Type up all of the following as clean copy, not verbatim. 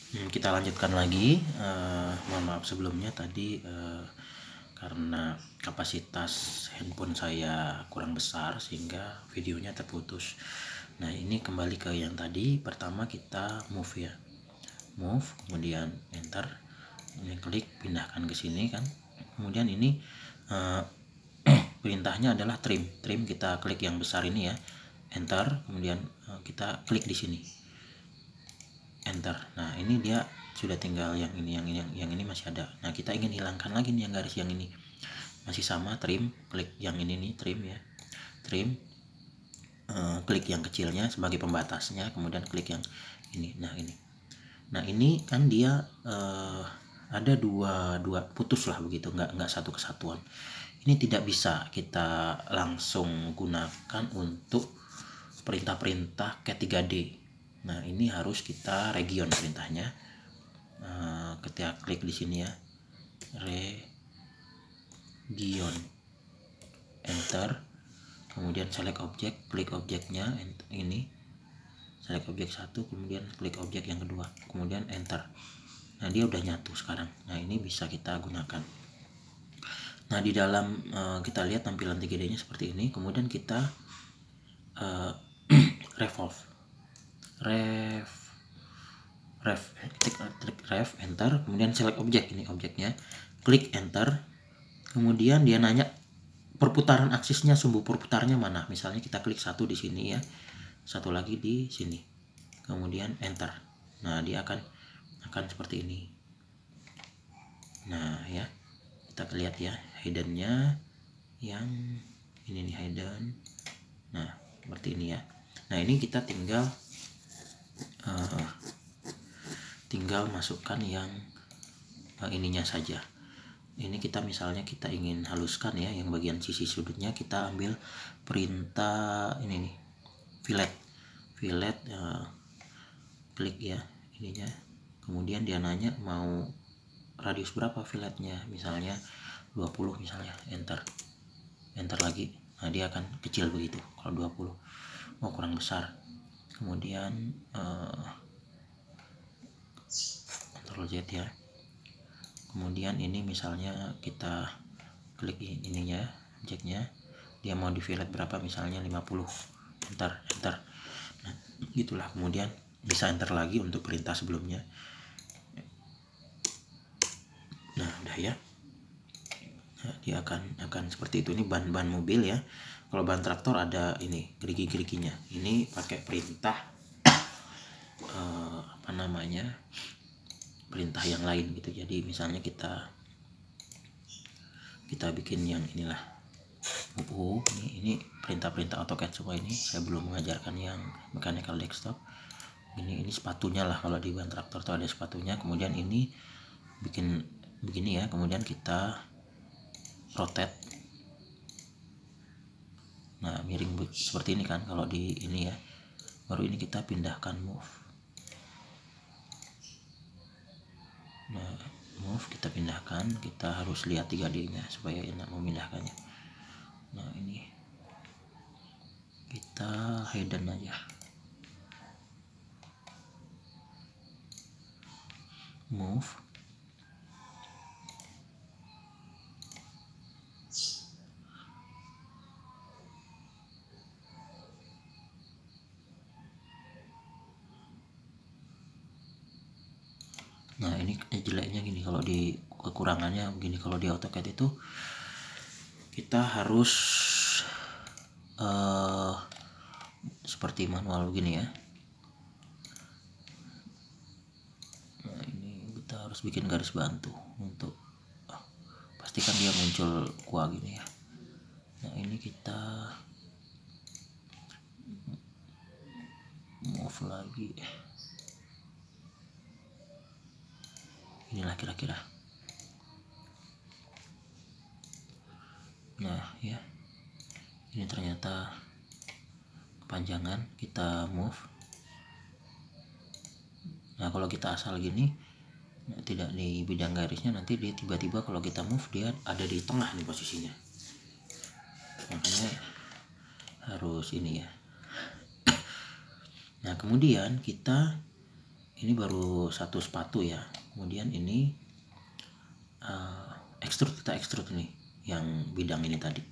Kita lanjutkan lagi. Mohon maaf sebelumnya tadi karena kapasitas handphone saya kurang besar sehingga videonya terputus. Nah, ini kembali ke yang tadi. Pertama kita move ya, move, kemudian enter, ini klik pindahkan ke sini kan. Kemudian ini perintahnya adalah trim. Kita klik yang besar ini ya, enter, kemudian kita klik di sini, enter. Nah, ini dia sudah tinggal yang ini masih ada. Nah, kita ingin hilangkan lagi nih yang garis yang ini. Masih sama, trim, klik yang ini nih, trim ya. Trim, klik yang kecilnya sebagai pembatasnya, kemudian klik yang ini. Nah, ini kan dia ada dua putus lah begitu, nggak satu kesatuan. Ini tidak bisa kita langsung gunakan untuk perintah-perintah Cat3D. Nah, ini harus kita region perintahnya. Ketika klik di sini ya, region, enter, kemudian select object, klik objeknya ini, select objek satu, kemudian klik objek yang kedua, kemudian enter. Nah, dia udah nyatu sekarang. Nah, ini bisa kita gunakan. Nah, di dalam kita lihat tampilan 3D-nya seperti ini. Kemudian kita revolve, klik ref, enter, kemudian select objek, ini objeknya, klik enter. Kemudian dia nanya perputaran aksisnya, sumbu perputarnya mana. Misalnya kita klik satu di sini ya, satu lagi di sini, kemudian enter. Nah, dia akan seperti ini. Nah ya, kita lihat ya hiddennya yang ini nih, hidden. Nah, seperti ini ya. Nah, ini kita tinggal masukkan yang ininya saja. Ini kita misalnya kita ingin haluskan ya, yang bagian sisi sudutnya kita ambil perintah ini nih, fillet, klik ya ininya. Kemudian dia nanya mau radius berapa filletnya, misalnya 20 misalnya, enter lagi. Nah, dia akan kecil begitu kalau 20. Mau kurang besar, kemudian Ctrl Z ya. Kemudian ini misalnya kita klik ininya, objeknya, dia mau di fillet berapa, misalnya 50, enter. Nah, gitulah. Kemudian bisa enter lagi untuk perintah sebelumnya. Nah, udah ya. Nah, dia akan seperti itu. Ini ban mobil ya. Kalau ban traktor ada ini gerigi-geriginya. Ini pakai perintah perintah yang lain gitu. Jadi misalnya kita bikin yang inilah. Ini perintah-perintah AutoCAD semua ini. Saya belum mengajarkan yang mechanical desktop. Ini sepatunya lah, kalau di ban traktor tuh ada sepatunya. Kemudian ini bikin begini ya. Kemudian kita rotate. Nah, miring seperti ini kan kalau di ini ya. Baru ini kita pindahkan move. Nah, move kita pindahkan, kita harus lihat 3D-nya supaya enak memindahkannya. Nah, ini kita hidden aja, move, nah ini jeleknya gini, kalau di kekurangannya begini, kalau di AutoCAD itu kita harus seperti manual begini ya. Nah, ini kita harus bikin garis bantu untuk pastikan dia muncul kuah gini ya. Nah, ini kita move lagi, inilah kira-kira. Nah ya, ini ternyata kepanjangan, kita move. Nah, kalau kita asal gini, tidak di bidang garisnya, nanti dia tiba-tiba kalau kita move dia ada di tengah nih posisinya. Makanya harus ini ya. Nah, kemudian kita ini baru satu sepatu ya. Kemudian ini extrude, kita extrude nih yang bidang ini tadi.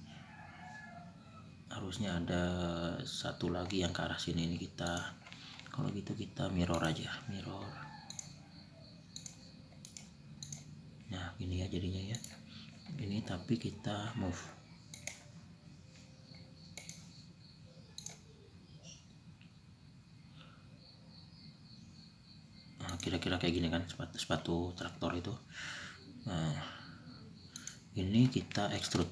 Harusnya ada satu lagi yang ke arah sini. Ini kita, kalau gitu kita mirror aja, mirror. Nah gini ya jadinya ya. Ini tapi kita move. Nah, kira-kira kayak gini kan sepatu traktor itu. Nah ini kita extrude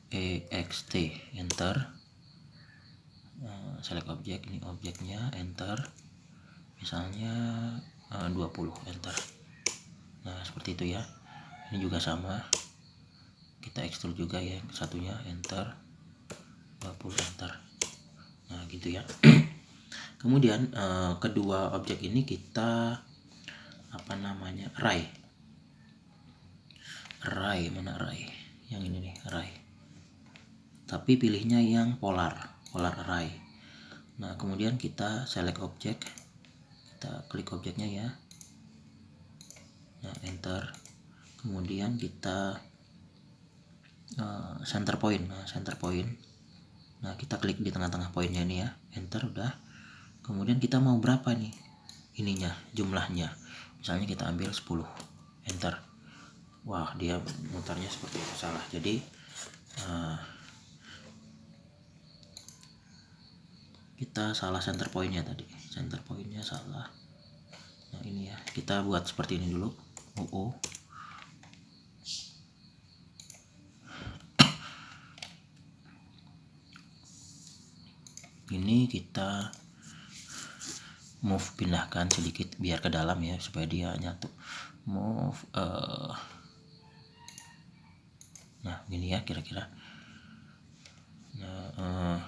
EXT, enter. Select objek, ini objeknya, enter. Misalnya 20, enter. Nah seperti itu ya. Ini juga sama, kita extrude juga ya, satunya, enter, 20, enter. Nah gitu ya. Kemudian kedua objek ini kita apa namanya, array. Mana array? Yang ini nih, array. Tapi pilihnya yang polar array. Nah kemudian kita select objek, kita klik objeknya ya. Nah enter. Kemudian kita center point. Nah kita klik di tengah-tengah poinnya ini ya, enter, udah. Kemudian kita mau berapa nih ininya, jumlahnya, misalnya kita ambil 10, enter. Wah dia mutarnya seperti itu, salah. Jadi kita salah center pointnya tadi, center pointnya salah. Nah ini ya, kita buat seperti ini dulu. Ini kita move, pindahkan sedikit biar ke dalam ya, supaya dia nyatu. Move nah gini ya kira-kira. Nah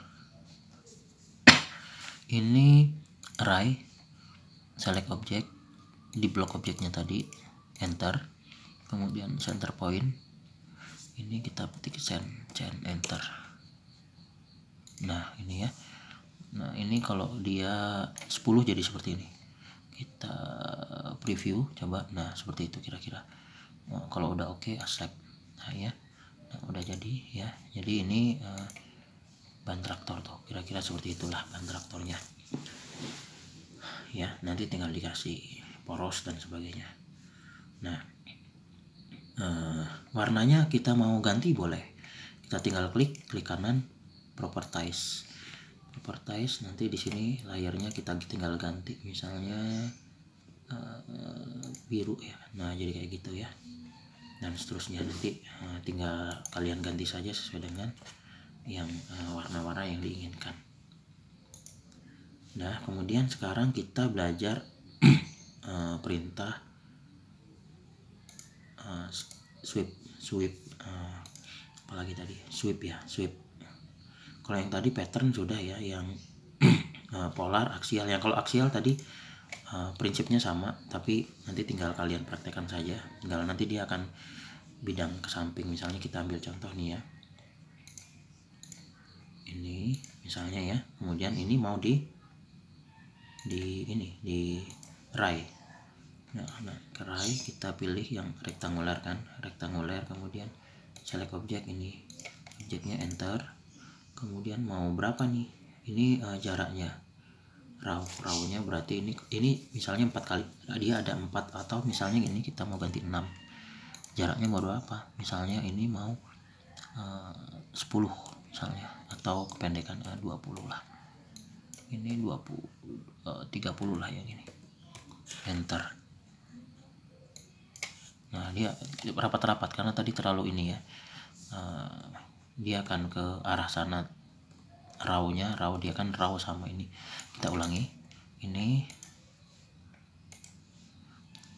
ini array, select objek, di blok objeknya tadi, enter. Kemudian center point, ini kita petik change, enter. Nah ini ya. Nah ini kalau dia 10 jadi seperti ini. Kita preview coba. Nah seperti itu kira-kira. Nah, kalau udah oke, accept. Nah ya, nah, udah jadi ya. Jadi ini ban traktor tuh, kira-kira seperti itulah ban traktornya ya. Nanti tinggal dikasih poros dan sebagainya. Nah warnanya kita mau ganti boleh, kita tinggal klik kanan, properties. Nanti di sini layarnya kita tinggal ganti, misalnya biru ya. Nah jadi kayak gitu ya, dan seterusnya. Nanti tinggal kalian ganti saja sesuai dengan yang warna-warna yang diinginkan. Nah kemudian sekarang kita belajar perintah sweep apalagi tadi, sweep ya, sweep. Kalau yang tadi pattern sudah ya, yang polar, aksial. Yang kalau aksial tadi prinsipnya sama, tapi nanti tinggal kalian praktekkan saja. Tinggal nanti dia akan bidang ke samping. Misalnya kita ambil contoh nih ya, ini misalnya ya. Kemudian ini mau di array. Nah ke array kita pilih yang rektanguler kan, rektanguler. Kemudian select objek, ini objeknya, enter. Kemudian mau berapa nih, ini jaraknya, raw-nya berarti ini misalnya 4 kali, dia ada 4, atau misalnya ini kita mau ganti 6, jaraknya mau berapa, misalnya ini mau 10 misalnya, atau kependekan 20 lah, ini 30 lah yang ini, enter. Nah dia rapat-rapat karena tadi terlalu ini ya, dia akan ke arah sana, raw dia kan raw sama ini. Kita ulangi, ini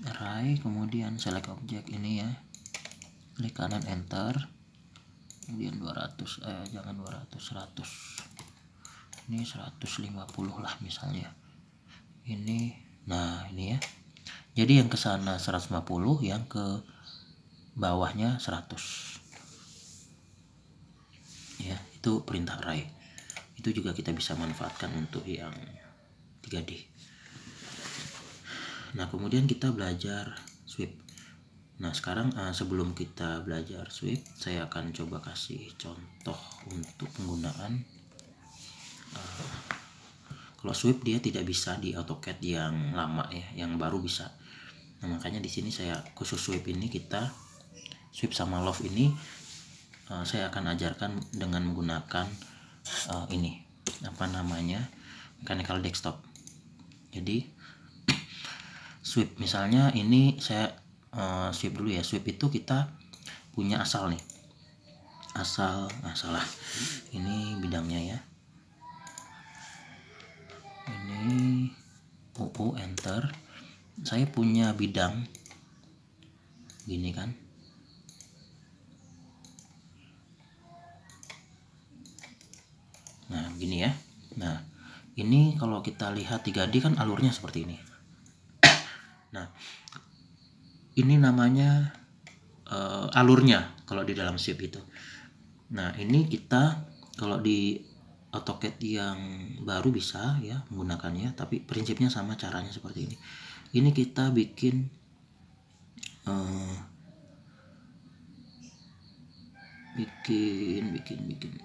array, kemudian select objek ini ya, klik kanan, enter. Kemudian 200, jangan 200, 100, ini 150 lah misalnya ini. Nah ini ya, jadi yang ke sana 150, yang ke bawahnya 100 ya. Itu perintah array. Itu juga kita bisa manfaatkan untuk yang 3D. Nah, kemudian kita belajar sweep. Nah, sekarang sebelum kita belajar sweep, saya akan coba kasih contoh untuk penggunaan. Kalau sweep dia tidak bisa di AutoCAD yang lama ya, yang baru bisa. Nah, makanya di sini saya khusus sweep ini, kita sweep sama loft ini saya akan ajarkan dengan menggunakan ini apa namanya, mechanical desktop. Jadi sweep misalnya ini saya sweep dulu ya. Sweep itu kita punya asal nih, salah, ini bidangnya ya, ini enter. Saya punya bidang gini kan, nah gini ya. Nah ini kalau kita lihat 3D kan alurnya seperti ini. Nah ini namanya alurnya kalau di dalam sweep itu. Nah ini kita kalau di AutoCAD yang baru bisa ya menggunakannya, tapi prinsipnya sama, caranya seperti ini. Ini kita bikin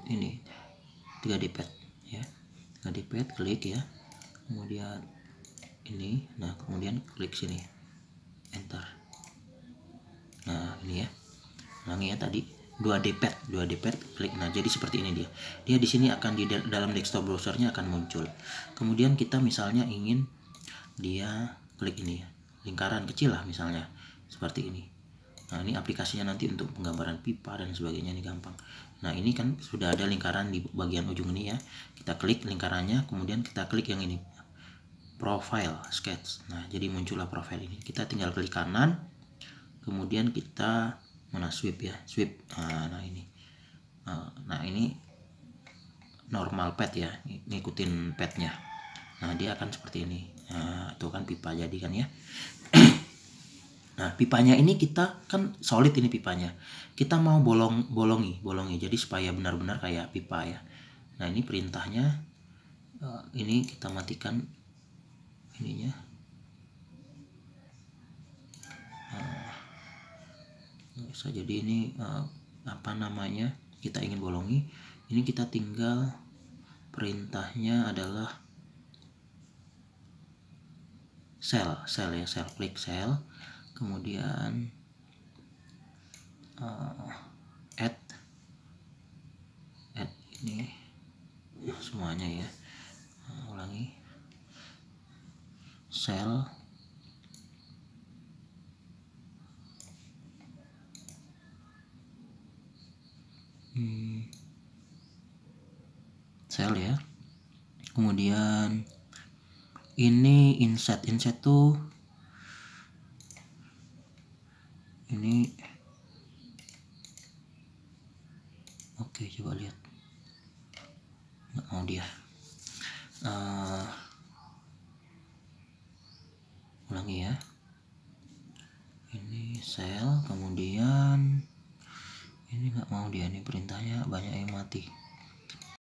ini 3D pad ya, 3D pad, klik ya, kemudian ini, nah kemudian klik sini, enter. Nah ini ya, ulangi ya, tadi 2D pad, klik. Nah jadi seperti ini dia di sini akan di dalam desktop browsernya akan muncul. Kemudian kita misalnya ingin dia klik ini ya, lingkaran kecil lah misalnya seperti ini. Nah ini aplikasinya nanti untuk penggambaran pipa dan sebagainya, ini gampang. Nah ini kan sudah ada lingkaran di bagian ujung ini ya, kita klik lingkarannya, kemudian kita klik yang ini, profile sketch. Nah jadi muncullah profile ini, kita tinggal klik kanan, kemudian kita mana sweep ya, sweep. Nah ini normal pad ya, ngikutin padnya. Nah dia akan seperti ini. Nah itu kan pipa jadi kan ya. Nah pipanya ini kita kan solid, ini pipanya kita mau bolongi jadi supaya benar-benar kayak pipa ya. Nah ini perintahnya, ini kita matikan ininya. Bisa jadi ini apa namanya, kita ingin bolongi, ini kita tinggal perintahnya adalah cell ya, klik cell, kemudian add ini semuanya ya. Ulangi, cell, cell ya, kemudian ini inset tuh ini. Oke, coba lihat, nggak mau dia. Ulangi ya, ini cell, kemudian ini nggak mau dia, ini perintahnya banyak yang mati.